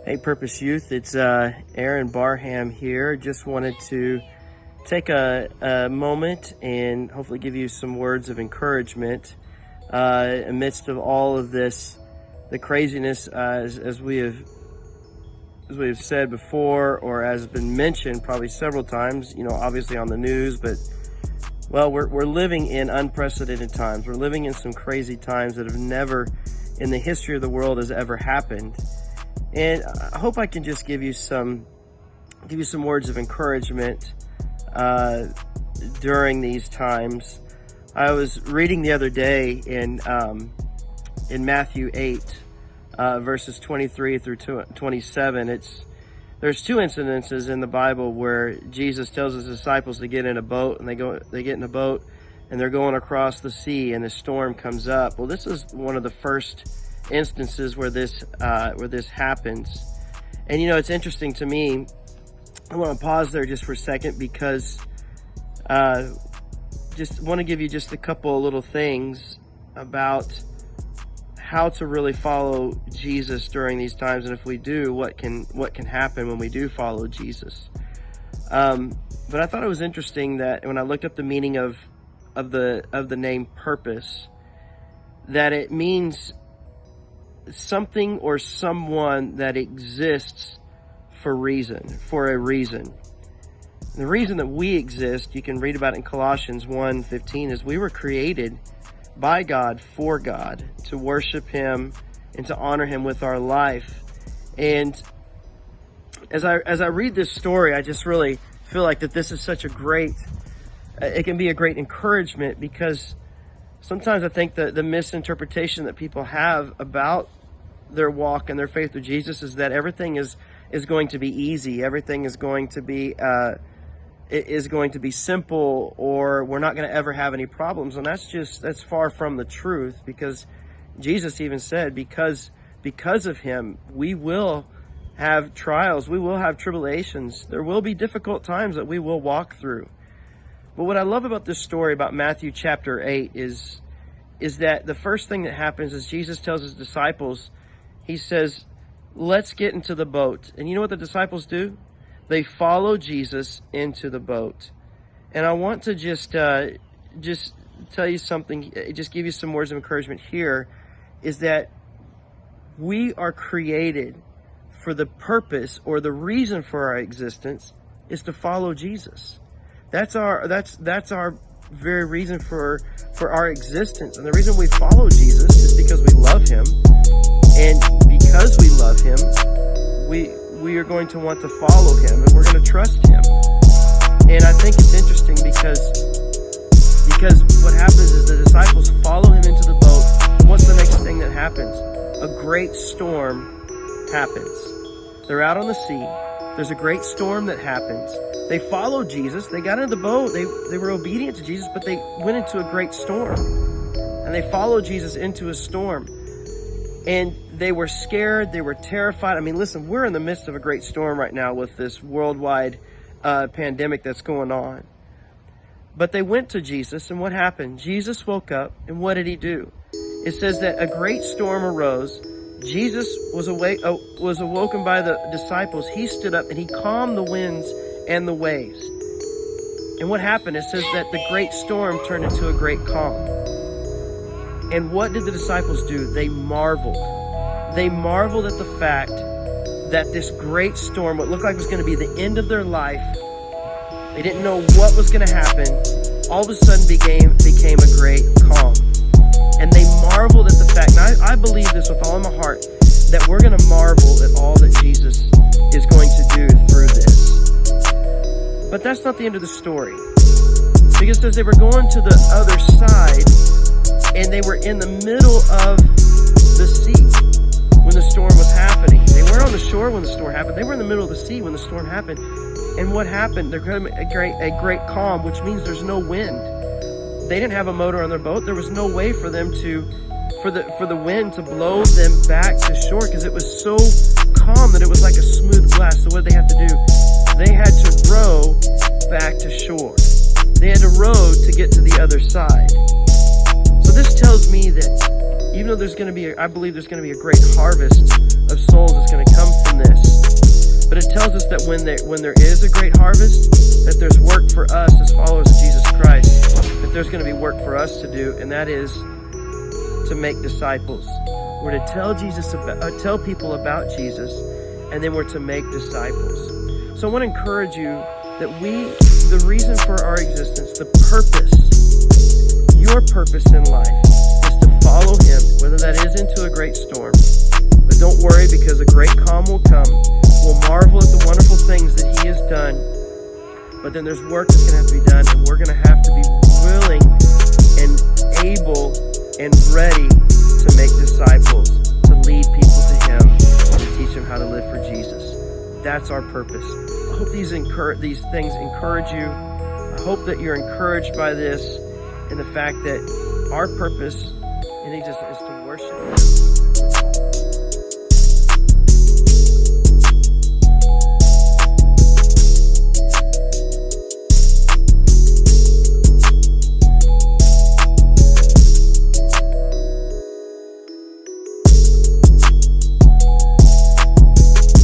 Hey Purpose Youth, it's Aaron Barham here. Just wanted to take a moment and hopefully give you some words of encouragement amidst of all of this, the craziness as we have said before, or as has been mentioned probably several times, obviously on the news, but well, we're living in unprecedented times. We're living in some crazy times that have never in the history of the world has ever happened. And I hope I can just give you some words of encouragement during these times. I was reading the other day in Matthew 8, verses 23 through 27. There's two incidences in the Bible where Jesus tells his disciples to get in a boat, and they get in a boat and they're going across the sea, and a storm comes up. Well, this is one of the first instances where this happens. And it's interesting to me. I want to pause there just for a second because just want to give you just a couple of little things about how to really follow Jesus during these times, and if we do, what can happen when we do follow Jesus. But I thought it was interesting that when I looked up the meaning of the name purpose, that it means something or someone that exists for a reason. And the reason that we exist, you can read about it in Colossians 1:15, is we were created by God, for God, to worship Him and to honor Him with our life. And as I read this story, I just really feel like that this is such a great, it can be a great encouragement, because sometimes I think that the misinterpretation that people have about their walk and their faith with Jesus is that everything is going to be easy, everything is going to be simple, or we're not going to ever have any problems. And that's far from the truth, because Jesus even said, because of Him, we will have trials, we will have tribulations, there will be difficult times that we will walk through. But what I love about this story about Matthew chapter 8 is that the first thing that happens is Jesus tells his disciples, he says, let's get into the boat. And you know what the disciples do? They follow Jesus into the boat. And I want to just tell you something, just give you some words of encouragement here, is that we are created for the purpose, or the reason for our existence is to follow Jesus. That's our very reason for our existence. And the reason we follow Jesus is because we love Him. And because we love Him, we are going to want to follow Him, and we're going to trust Him. And I think it's interesting because what happens is the disciples follow Him into the boat. And what's the next thing that happens? A great storm happens. They're out on the sea. There's a great storm that happens. They followed Jesus. They got into the boat. They were obedient to Jesus, but they went into a great storm. And they followed Jesus into a storm. And they were scared. They were terrified. I mean, listen, we're in the midst of a great storm right now with this worldwide pandemic that's going on. But they went to Jesus, and what happened? Jesus woke up, and what did He do? It says that a great storm arose. Jesus was awoken by the disciples. He stood up and He calmed the winds and the waves. And what happened? It says that the great storm turned into a great calm. And what did the disciples do? They marveled. They marveled at the fact that this great storm, what looked like was going to be the end of their life, they didn't know what was going to happen, all of a sudden became a great calm. And they marveled at the fact, and I believe this with all my heart, that we're going to marvel at all that Jesus is going to do through this. But that's not the end of the story. Because as they were going to the other side, and they were in the middle of the sea when the storm was happening. They weren't on the shore when the storm happened. They were in the middle of the sea when the storm happened. And what happened? There came a great calm, which means there's no wind. They didn't have a motor on their boat. There was no way for them for the wind to blow them back to shore, because it was so calm that it was like a smooth glass. So what did they have to do? They had to row back to shore. They had to row to get to the other side. So this tells me that Even though I believe there's going to be a great harvest of souls that's going to come from this. But it tells us that when there is a great harvest, that there's work for us as followers of Jesus Christ, that there's going to be work for us to do, and that is to make disciples. We're to tell people about Jesus, and then we're to make disciples. So I want to encourage you that the reason for our existence, the purpose, your purpose in life, is to follow Him, whether that is into a great storm. But don't worry, because a great calm will come. We'll marvel at the wonderful things that He has done. But then there's work that's going to have to be done, and we're going to have to be willing and able and ready to make disciples, to lead people to Him, and to teach them how to live for Jesus. That's our purpose. I hope these things encourage you. I hope that you're encouraged by this and the fact that our purpose in existence is to worship Him.